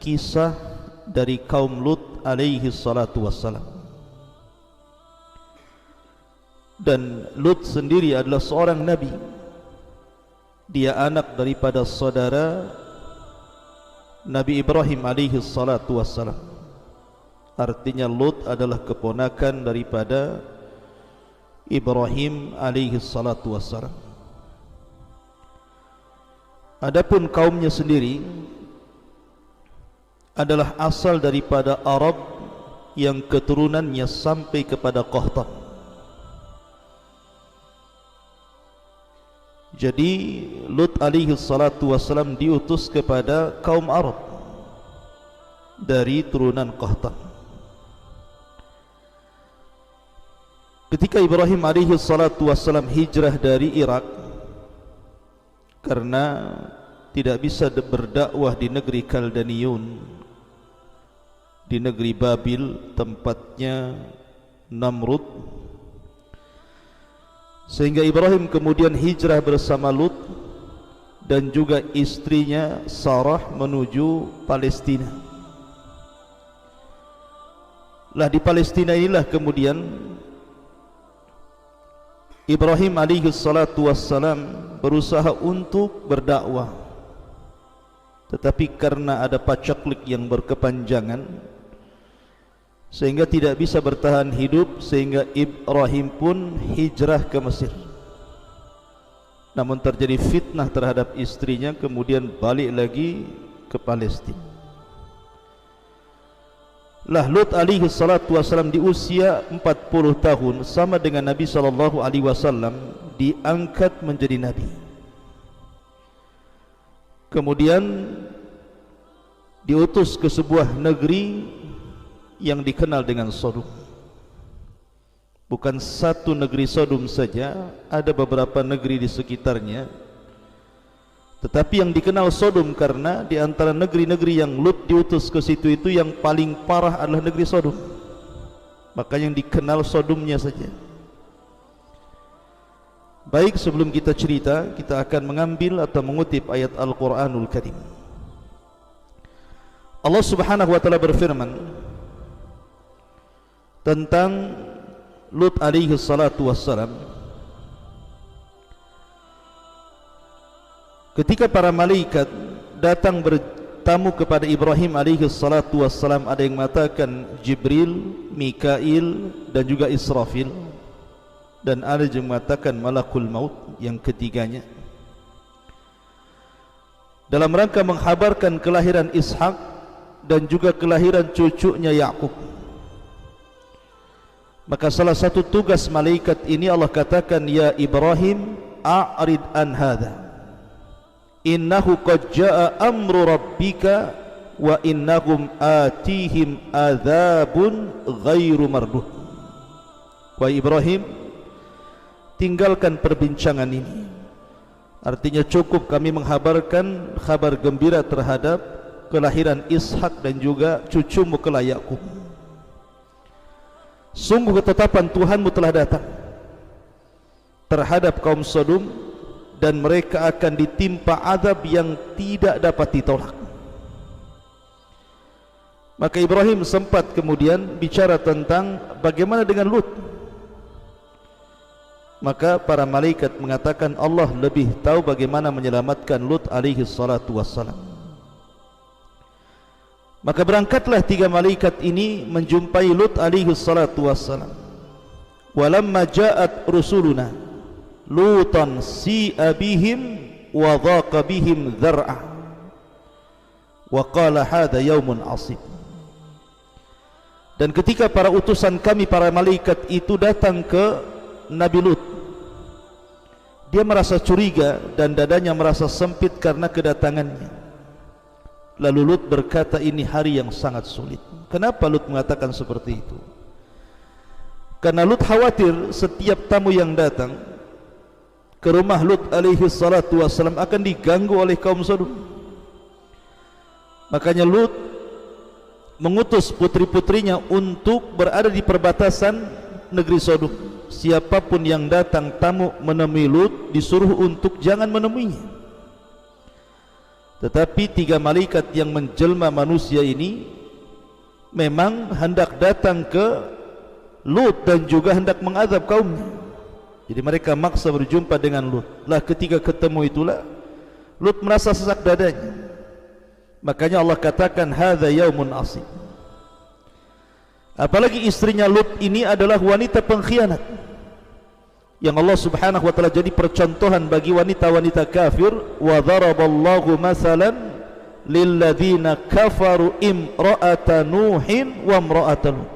kisah dari kaum Lut alaihi salatu wassalam. Dan Lut sendiri adalah seorang nabi. Dia anak daripada saudara Nabi Ibrahim alaihi salatu wassalam. Artinya Lut adalah keponakan daripada Ibrahim alaihi salatu wassalam. Adapun kaumnya sendiri adalah asal daripada Arab yang keturunannya sampai kepada Qahtan. Jadi Lut alaihi salatu wassalam diutus kepada kaum Arab dari turunan Qahtan. Ketika Ibrahim alaihi salatu wassalam hijrah dari Irak karena tidak bisa berdakwah di negeri Kaldaniun, di negeri Babil tempatnya Namrud, sehingga Ibrahim kemudian hijrah bersama Lut dan juga istrinya Sarah menuju Palestina. Lah di Palestina inilah kemudian Ibrahim alaihi salatu wassalam berusaha untuk berdakwah, tetapi karena ada pacaklik yang berkepanjangan sehingga tidak bisa bertahan hidup, sehingga Ibrahim pun hijrah ke Mesir. Namun terjadi fitnah terhadap istrinya, kemudian balik lagi ke Palestina. Lah Lut alaihi salatu wassalam di usia 40 tahun sama dengan Nabi sallallahu alaihi wasallam diangkat menjadi nabi. Kemudian diutus ke sebuah negeri yang dikenal dengan Sodom. Bukan satu negeri Sodom saja, ada beberapa negeri di sekitarnya. Tetapi yang dikenal Sodom karena di antara negeri-negeri yang Lut diutus ke situ itu yang paling parah adalah negeri Sodom. Maka yang dikenal Sodomnya saja. Baik, sebelum kita cerita, kita akan mengambil atau mengutip ayat Al-Quranul Karim. Allah subhanahu wa ta'ala berfirman tentang Lut alaihi salatu wassalam. Ketika para malaikat datang bertamu kepada Ibrahim alaihi salatu wassalam, ada yang mengatakan Jibril, Mikail dan juga Israfil, dan ada yang mengatakan Malakul Maut yang ketiganya, dalam rangka menghabarkan kelahiran Ishak dan juga kelahiran cucunya Yakub. Maka salah satu tugas malaikat ini Allah katakan, ya Ibrahim a'rid an hadha innahu qad jaa amru rabbika wa innahum atihim adzabun ghairu marduh. Wahai Ibrahim, tinggalkan perbincangan ini. Artinya cukup kami menghabarkan kabar gembira terhadap kelahiran Ishak dan juga cucumu kelak Yakub. Sungguh ketetapan Tuhanmu telah datang terhadap kaum Sodom, dan mereka akan ditimpa azab yang tidak dapat ditolak. Maka Ibrahim sempat kemudian bicara tentang bagaimana dengan Lut. Maka para malaikat mengatakan Allah lebih tahu bagaimana menyelamatkan Lut alaihi salatu wassalam. Maka berangkatlah tiga malaikat ini menjumpai Lut alaihi salatu wassalam. Walamma ja'at rusuluna Lutan si'a bihim wa dhaqa bihim dhar'a wa qala hadha yaumun asib. Dan ketika para utusan kami, para malaikat itu datang ke Nabi Lut, dia merasa curiga dan dadanya merasa sempit karena kedatangannya. Lalu Lut berkata, ini hari yang sangat sulit. Kenapa Lut mengatakan seperti itu? Karena Lut khawatir setiap tamu yang datang ke rumah Lut alaihi salatu wassalam akan diganggu oleh kaum Sodom. Makanya Lut mengutus putri-putrinya untuk berada di perbatasan negeri Sodom. Siapapun yang datang tamu menemui Lut disuruh untuk jangan menemuinya. Tetapi 3 malaikat yang menjelma manusia ini memang hendak datang ke Lut dan juga hendak mengazab kaumnya. Jadi mereka maksa berjumpa dengan Lut. Lah ketika ketemu itulah Lut merasa sesak dadanya. Makanya Allah katakan hadza yaumun asib. Apalagi istrinya Lut ini adalah wanita pengkhianat yang Allah Subhanahu wa taala jadi percontohan bagi wanita-wanita kafir. Wa daraballahu masalan lilladzina kafaru imra'ata nuhin wa imra'ata Lut.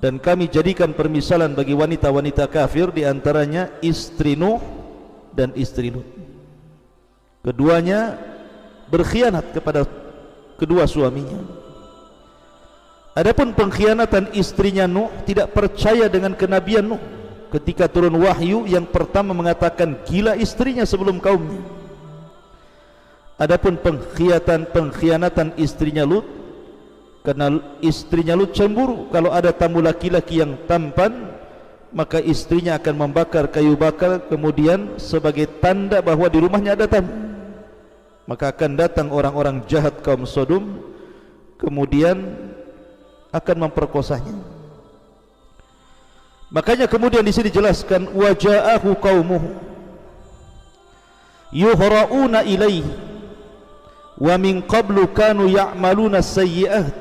Dan kami jadikan permisalan bagi wanita-wanita kafir, di antaranya istri Nuh dan istri Lut. Keduanya berkhianat kepada kedua suaminya. Adapun pengkhianatan istrinya Nuh, tidak percaya dengan kenabian Nuh. Ketika turun wahyu, yang pertama mengatakan gila istrinya sebelum kaumnya. Adapun pengkhianatan istrinya Lut, karena istrinya Lut cemburu kalau ada tamu laki-laki yang tampan, maka istrinya akan membakar kayu bakar kemudian sebagai tanda bahwa di rumahnya ada tamu. Maka akan datang orang-orang jahat kaum Sodom, kemudian akan memperkosanya. Makanya kemudian di sini dijelaskan waja'ahu qaumuhu yuhra'una ilaihi wa min qablu kanu ya'maluna sayyi'at.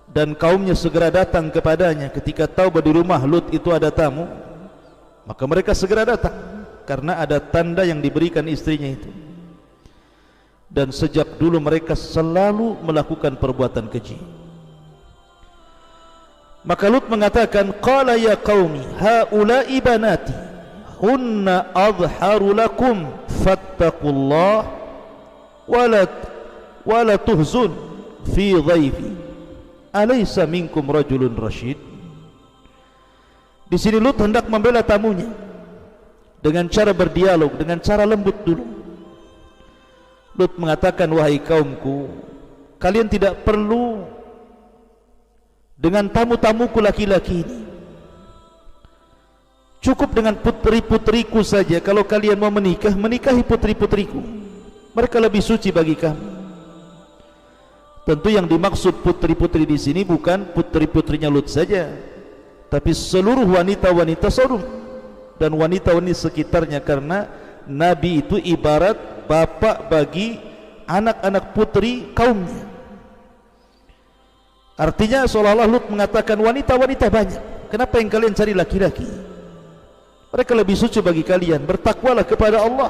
Dan kaumnya segera datang kepadanya ketika tahu bahwa di rumah Lut itu ada tamu, maka mereka segera datang karena ada tanda yang diberikan istrinya itu. Dan sejak dulu mereka selalu melakukan perbuatan keji. Maka Lut mengatakan, qala ya qaumi haula'i banati hunna adharu lakum fattaqullah wala tuhzun fi dhaifi alaysa minkum rajulun rasyid. Di sini Lut hendak membela tamunya dengan cara berdialog, dengan cara lembut dulu. Lut mengatakan, wahai kaumku, kalian tidak perlu dengan tamu-tamuku laki-laki ini. Cukup dengan putri-putriku saja. Kalau kalian mau menikah, menikahi putri-putriku. Mereka lebih suci bagi kamu. Tentu yang dimaksud putri-putri di sini bukan putri-putrinya Lut saja, tapi seluruh wanita-wanita Sodom dan wanita-wanita sekitarnya, karena Nabi itu ibarat bapak bagi anak-anak putri kaumnya. Artinya seolah-olah Lut mengatakan wanita-wanita banyak, kenapa yang kalian cari laki-laki? Mereka lebih suci bagi kalian. Bertakwalah kepada Allah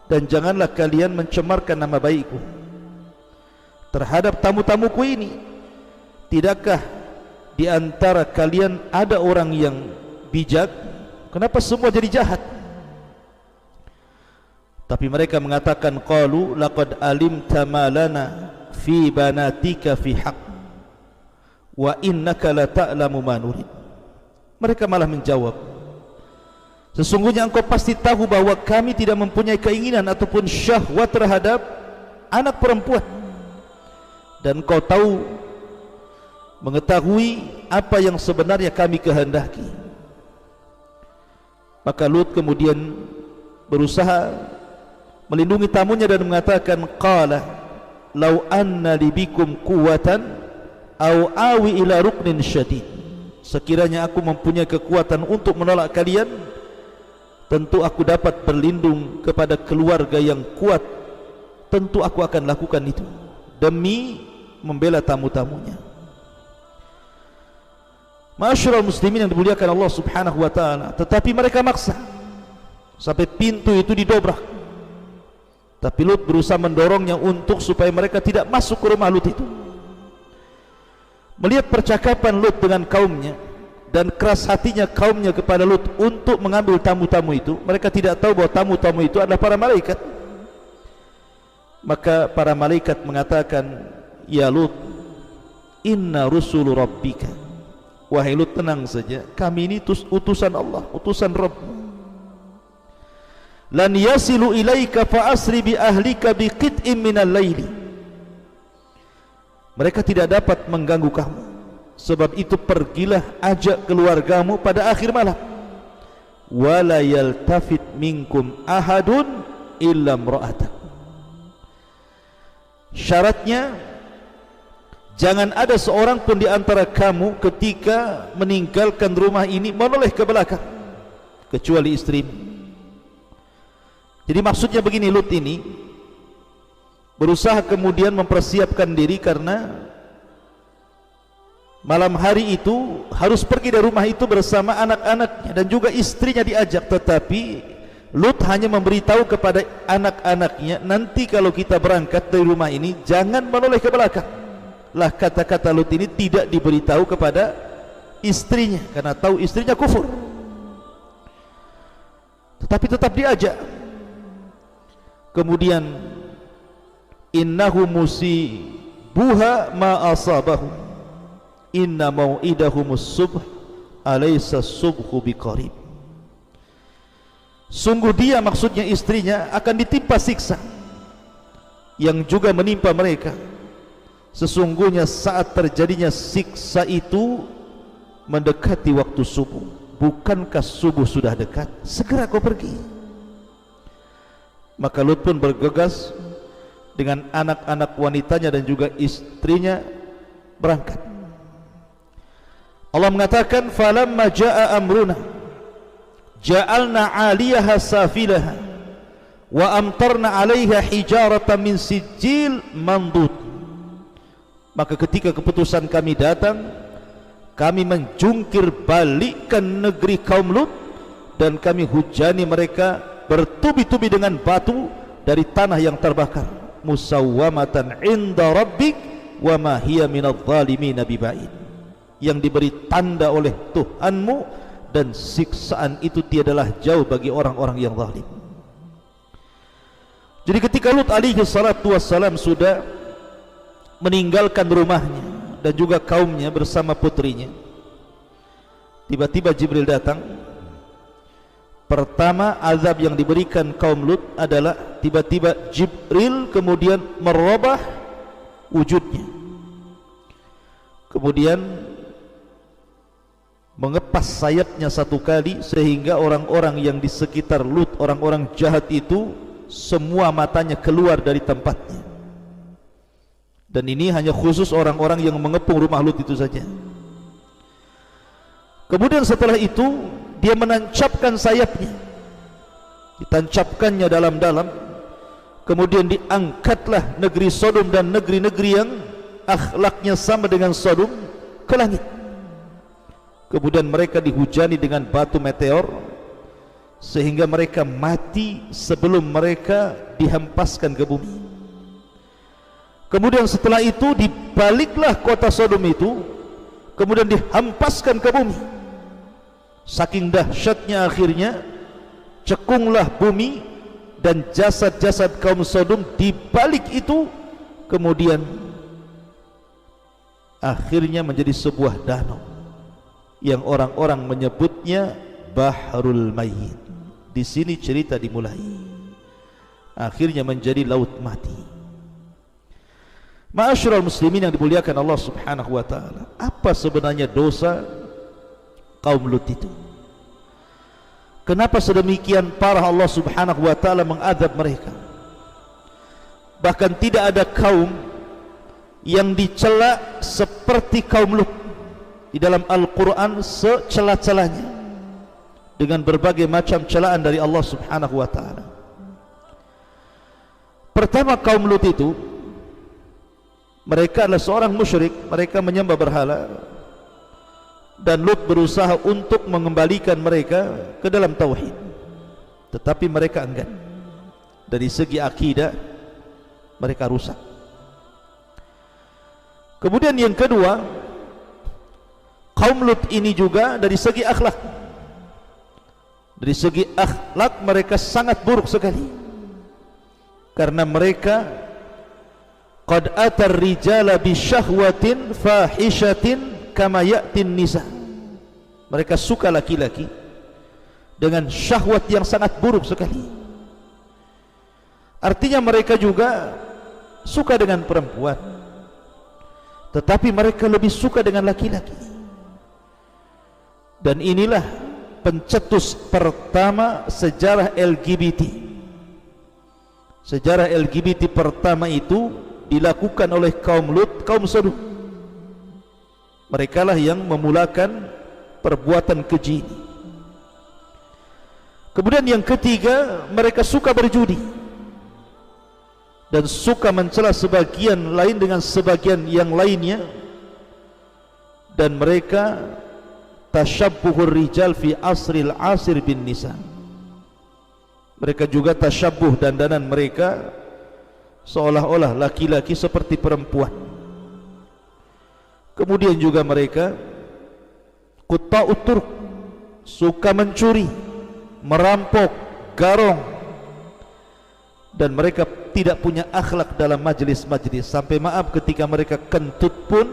dan janganlah kalian mencemarkan nama baikku terhadap tamu-tamuku ini. Tidakkah di antara kalian ada orang yang bijak? Kenapa semua jadi jahat? Tapi mereka mengatakan, qalu laqad alimta ma lana fi banatika fi haqq wa innaka la ta'lamu ma nurid. Mereka malah menjawab, sesungguhnya engkau pasti tahu bahwa kami tidak mempunyai keinginan ataupun syahwat terhadap anak perempuan, dan engkau tahu, mengetahui apa yang sebenarnya kami kehendaki. Maka Lut kemudian berusaha melindungi tamunya dan mengatakan, qala law anna li bikum quwwatan au awi ila ruknin syadid. Sekiranya aku mempunyai kekuatan untuk menolak kalian, tentu aku dapat berlindung kepada keluarga yang kuat. Tentu aku akan lakukan itu demi membela tamu-tamunya. Ma'asyiral muslimin yang dimuliakan Allah Subhanahu wa taala, tetapi mereka maksa sampai pintu itu didobrak. Tapi Lut berusaha mendorongnya untuk supaya mereka tidak masuk ke rumah Lut itu. Melihat percakapan Lut dengan kaumnya dan keras hatinya kaumnya kepada Lut untuk mengambil tamu-tamu itu, mereka tidak tahu bahwa tamu-tamu itu adalah para malaikat. Maka para malaikat mengatakan, ya Lut, inna rusulu rabbika. Wahai Lut, tenang saja, kami ini utusan Allah, utusan Rabb. Lan yasilu ilaika fa asri bi ahlika bi qit'in minal laili. Mereka tidak dapat mengganggu kamu, sebab itu pergilah ajak keluargamu pada akhir malam. Wala yaltafit minkum ahadun illa imra'atak. Syaratnya jangan ada seorang pun di antara kamu ketika meninggalkan rumah ini menoleh ke belakang kecuali istrimu. Jadi maksudnya begini, Lut ini berusaha kemudian mempersiapkan diri karena malam hari itu harus pergi dari rumah itu bersama anak-anaknya dan juga istrinya diajak, tetapi Lut hanya memberitahu kepada anak-anaknya, nanti kalau kita berangkat dari rumah ini jangan menoleh ke belakang. Lah kata-kata Lut ini tidak diberitahu kepada istrinya karena tahu istrinya kufur, tetapi tetap diajak. Kemudian innahu musibuha ma asabahu inna mau'idahumus subh alaysa subhu biqarib. Sungguh dia, maksudnya istrinya, akan ditimpa siksa yang juga menimpa mereka. Sesungguhnya saat terjadinya siksa itu mendekati waktu subuh. Bukankah subuh sudah dekat? Segera kau pergi. Maka Lut pun bergegas dengan anak-anak wanitanya dan juga istrinya berangkat. Allah mengatakan, falamma jaa amruna ja'alna 'aliyaha safilaha wa amtarna 'alaiha hijaratan min sijil mandud. Maka ketika keputusan kami datang, kami menjungkir balikkan negeri kaum Lut dan kami hujani mereka bertubi-tubi dengan batu dari tanah yang terbakar. Musawwamatan 'inda rabbik wa ma hiya minadh dhalimin biba'id. Yang diberi tanda oleh Tuhanmu dan siksaan itu tiadalah jauh bagi orang-orang yang zalim. Jadi ketika Lut alaihi salatu wassalam sudah meninggalkan rumahnya dan juga kaumnya bersama putrinya, tiba-tiba Jibril datang. Pertama azab yang diberikan kaum Lut adalah tiba-tiba Jibril kemudian merubah wujudnya, kemudian mengepas sayapnya satu kali sehingga orang-orang yang di sekitar Lut, orang-orang jahat itu, semua matanya keluar dari tempatnya. Dan ini hanya khusus orang-orang yang mengepung rumah Lut itu saja. Kemudian setelah itu dia menancapkan sayapnya, ditancapkannya dalam-dalam. Kemudian diangkatlah negeri Sodom dan negeri-negeri yang akhlaknya sama dengan Sodom ke langit. Kemudian mereka dihujani dengan batu meteor sehingga mereka mati sebelum mereka dihempaskan ke bumi. Kemudian setelah itu dibaliklah kota Sodom itu, kemudian dihempaskan ke bumi. Saking dahsyatnya akhirnya cekunglah bumi dan jasad-jasad kaum Sodom dibalik itu, kemudian akhirnya menjadi sebuah danau yang orang-orang menyebutnya Bahrul Mayyit. Di sini cerita dimulai, akhirnya menjadi laut mati. Ma'asyiral muslimin yang dimuliakan Allah Subhanahu wa taala, apa sebenarnya dosa kaum Lut itu? Kenapa sedemikian parah Allah Subhanahu wa taala mengadab mereka? Bahkan tidak ada kaum yang dicela seperti kaum Lut. Di dalam Al-Quran secela-celanya dengan berbagai macam celaan dari Allah Subhanahu wa ta'ala. Pertama, kaum Lut itu mereka adalah seorang musyrik, mereka menyembah berhala, dan Lut berusaha untuk mengembalikan mereka ke dalam tauhid, tetapi mereka enggan. Dari segi akidah mereka rusak. Kemudian yang kedua, kaum Lut ini juga dari segi akhlak, dari segi akhlak mereka sangat buruk sekali, karena mereka qad atar rijala bi syahwatin fahishatin kama ya'tin nisa. Mereka suka laki-laki dengan syahwat yang sangat buruk sekali. Artinya mereka juga suka dengan perempuan, tetapi mereka lebih suka dengan laki-laki. Dan inilah pencetus pertama sejarah LGBT. Sejarah LGBT pertama itu dilakukan oleh kaum Lut, kaum Sodom. Mereka lah yang memulakan perbuatan keji ini. Kemudian yang ketiga, mereka suka berjudi dan suka mencela sebagian lain dengan sebagian yang lainnya, dan mereka tasyabbuhur rijal fi asril asir bin nisa. Mereka juga tasyabbuh, dandanan mereka seolah-olah laki-laki seperti perempuan. Kemudian juga mereka qutta'ut turq, suka mencuri, merampok, garong, dan mereka tidak punya akhlak dalam majlis-majlis. Sampai maaf, ketika mereka kentut pun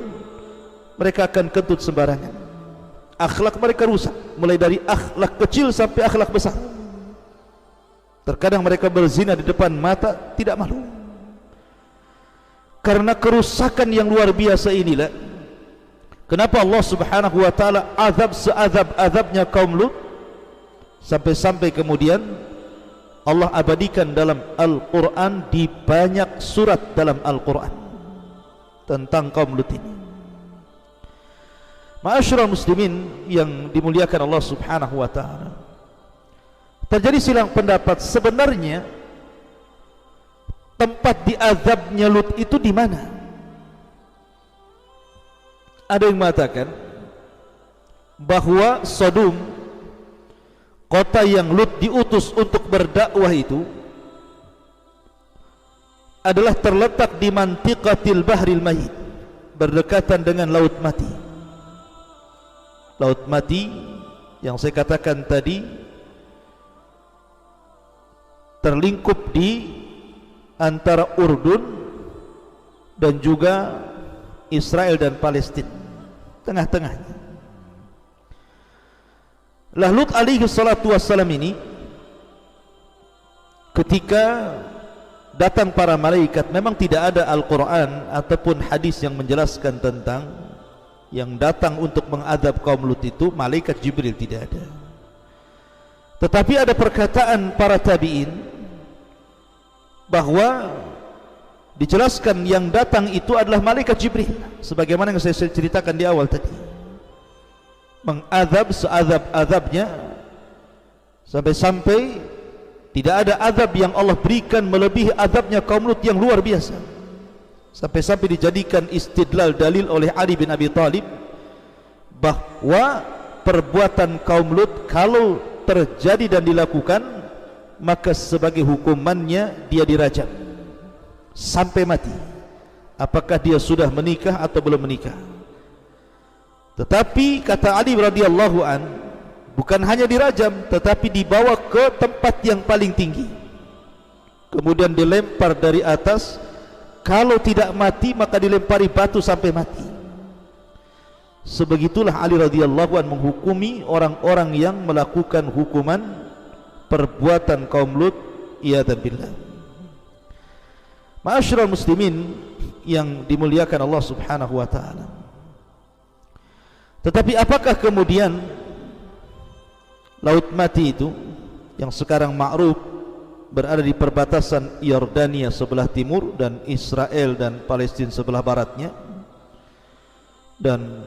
mereka akan kentut sembarangan. Akhlak mereka rusak, mulai dari akhlak kecil sampai akhlak besar. Terkadang mereka berzina di depan mata, tidak malu. Karena kerusakan yang luar biasa inilah kenapa Allah Subhanahu wa taala azab seazab-azabnya kaum Lut, sampai-sampai kemudian Allah abadikan dalam Al-Qur'an, di banyak surat dalam Al-Qur'an tentang kaum Lut ini. Ma'asyiral muslimin yang dimuliakan Allah Subhanahu wa taala, terjadi silang pendapat sebenarnya tempat diazabnya Lut itu di mana? Ada yang mengatakan bahwa Sodom, kota yang Lut diutus untuk berdakwah itu, adalah terletak di mantiqatil bahril mayit, berdekatan dengan laut mati. Laut mati yang saya katakan tadi terlingkup di antara Urdun dan juga Israel dan Palestina, tengah-tengahnya. Lah Lut alaihi salatu wassalam ini, ketika datang para malaikat, memang tidak ada Al-Quran ataupun hadis yang menjelaskan tentang yang datang untuk mengadab kaum Lut itu malaikat Jibril, tidak ada. Tetapi ada perkataan para tabi'in bahwa dijelaskan yang datang itu adalah malaikat Jibril, sebagaimana yang saya ceritakan di awal tadi, mengadab seazab-azabnya, sampai-sampai tidak ada azab yang Allah berikan melebihi azabnya kaum Lut yang luar biasa. Sampai-sampai dijadikan istidlal dalil oleh Ali bin Abi Thalib bahwa perbuatan kaum Lut kalau terjadi dan dilakukan, maka sebagai hukumannya dia dirajam sampai mati, apakah dia sudah menikah atau belum menikah. Tetapi kata Ali radhiyallahu an, bukan hanya dirajam, tetapi dibawa ke tempat yang paling tinggi, kemudian dilempar dari atas. Kalau tidak mati maka dilempari batu sampai mati. Sebegitulah Ali radhiyallahu an menghukumi orang-orang yang melakukan hukuman perbuatan kaum Lut, iyadzan billah. Ma'asyiral muslimin yang dimuliakan Allah Subhanahu wa taala. Tetapi apakah kemudian laut mati itu yang sekarang ma'ruf berada di perbatasan Yordania sebelah timur dan Israel dan Palestina sebelah baratnya, dan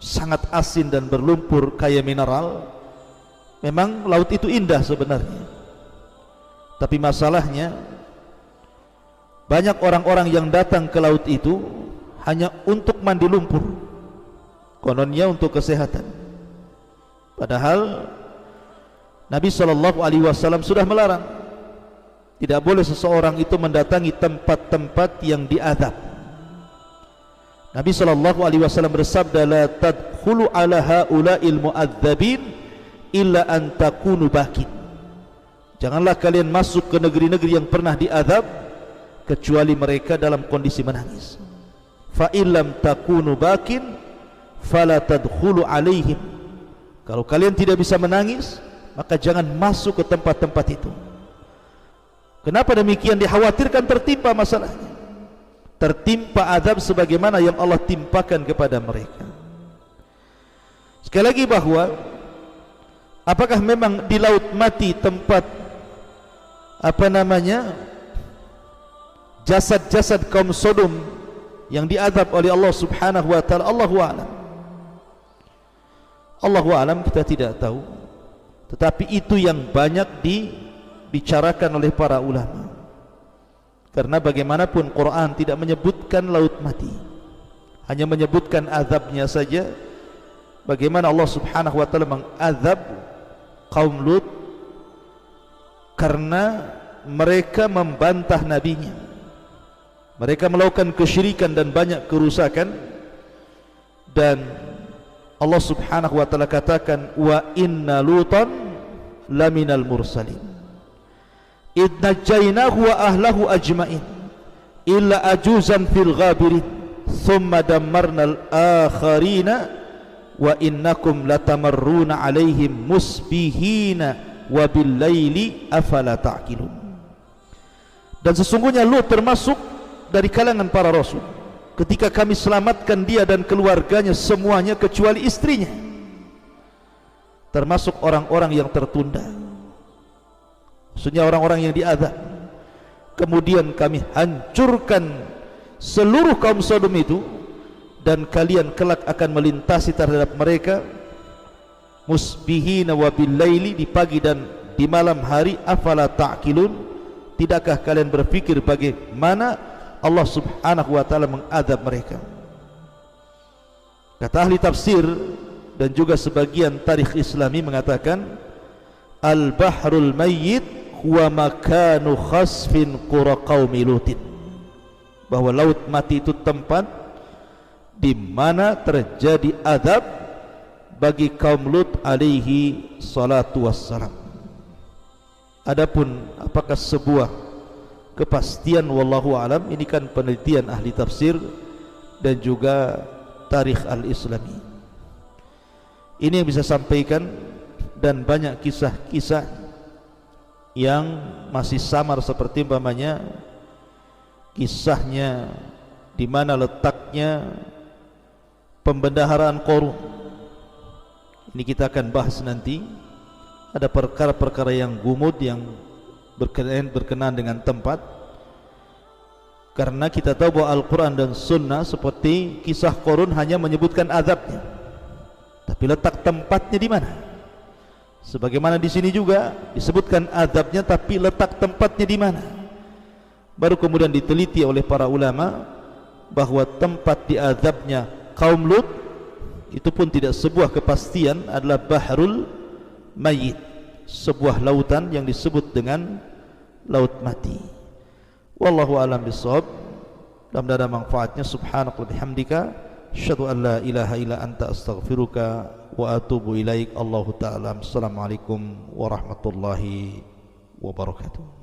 sangat asin dan berlumpur kaya mineral. Memang laut itu indah sebenarnya, tapi masalahnya banyak orang-orang yang datang ke laut itu hanya untuk mandi lumpur, kononnya untuk kesehatan. Padahal Nabi SAW sudah melarang, tidak boleh seseorang itu mendatangi tempat-tempat yang diazab. Nabi SAW bersabda, la tadkhulu ala haula'il mu'adzabin illa an takunu bakin. Janganlah kalian masuk ke negeri-negeri yang pernah diazab kecuali mereka dalam kondisi menangis. Fa illam takunu bakin fala tadkhulu alaihim. Kalau kalian tidak bisa menangis, maka jangan masuk ke tempat-tempat itu. Kenapa demikian? Dikhawatirkan tertimpa masalahnya, tertimpa azab sebagaimana yang Allah timpakan kepada mereka. Sekali lagi, bahwa apakah memang di laut mati tempat jasad-jasad kaum Sodom yang diazab oleh Allah Subhanahu wa taala, Allahu a'lam. Allahu a'lam, kita tidak tahu. Tetapi itu yang banyak dibicarakan oleh para ulama. Karena bagaimanapun Quran tidak menyebutkan laut mati, hanya menyebutkan azabnya saja. Bagaimana Allah Subhanahu wa taala mengazab kaum Lut karena mereka membantah nabinya, mereka melakukan kesyirikan dan banyak kerusakan. Dan Allah Subhanahu wa taala katakan, wa inna lutan laminal mursalin id najjaynahu wa ahlahu ajmain illa ajuzan fil ghabirin thumma dammarnal akharina wa innakum latamarruna alaihim musbihina wa bil laili afala ta'qilun. Dan sesungguhnya Lut termasuk dari kalangan para rasul. Ketika kami selamatkan dia dan keluarganya semuanya kecuali istrinya, termasuk orang-orang yang tertunda, maksudnya orang-orang yang diazab. Kemudian kami hancurkan seluruh kaum Sodom itu, dan kalian kelak akan melintasi terhadap mereka musbihina wa bil laili, di pagi dan di malam hari. Afala ta'qilun, tidakkah kalian berpikir bagaimana Allah Subhanahu wa taala mengazab mereka? Kata ahli tafsir dan juga sebagian tarikh Islami mengatakan, al-bahrul mayyit huwa makanu khasfin qura qaumi Lutin, bahwa laut mati itu tempat di mana terjadi azab bagi kaum Lut alaihi salatu wassalam. Adapun apakah sebuah kepastian, wallahu alam, ini kan penelitian ahli tafsir dan juga tarikh al-islami. Ini yang bisa sampaikan, dan banyak kisah-kisah yang masih samar, seperti umpamanya kisahnya di mana letaknya pembendaharaan Qarun. Ini kita akan bahas nanti. Ada perkara-perkara yang gumud yang berkenaan dengan tempat, karena kita tahu bahwa Al-Quran dan Sunnah seperti kisah Qarun hanya menyebutkan azabnya, tapi letak tempatnya di mana? Sebagaimana di sini juga disebutkan azabnya, tapi letak tempatnya di mana? Baru kemudian diteliti oleh para ulama bahwa tempat diazabnya kaum Lut itu pun tidak sebuah kepastian, adalah Bahrul Mayyit, sebuah lautan yang disebut dengan laut mati. Wallahu a'lam bishawab. Mudah-mudahan ada manfaatnya. Subhanaka wa bihamdika asyhadu an la ilaha illa anta astaghfiruka wa atubu ilaik. Allahu ta'ala. Assalamualaikum warahmatullahi wabarakatuh.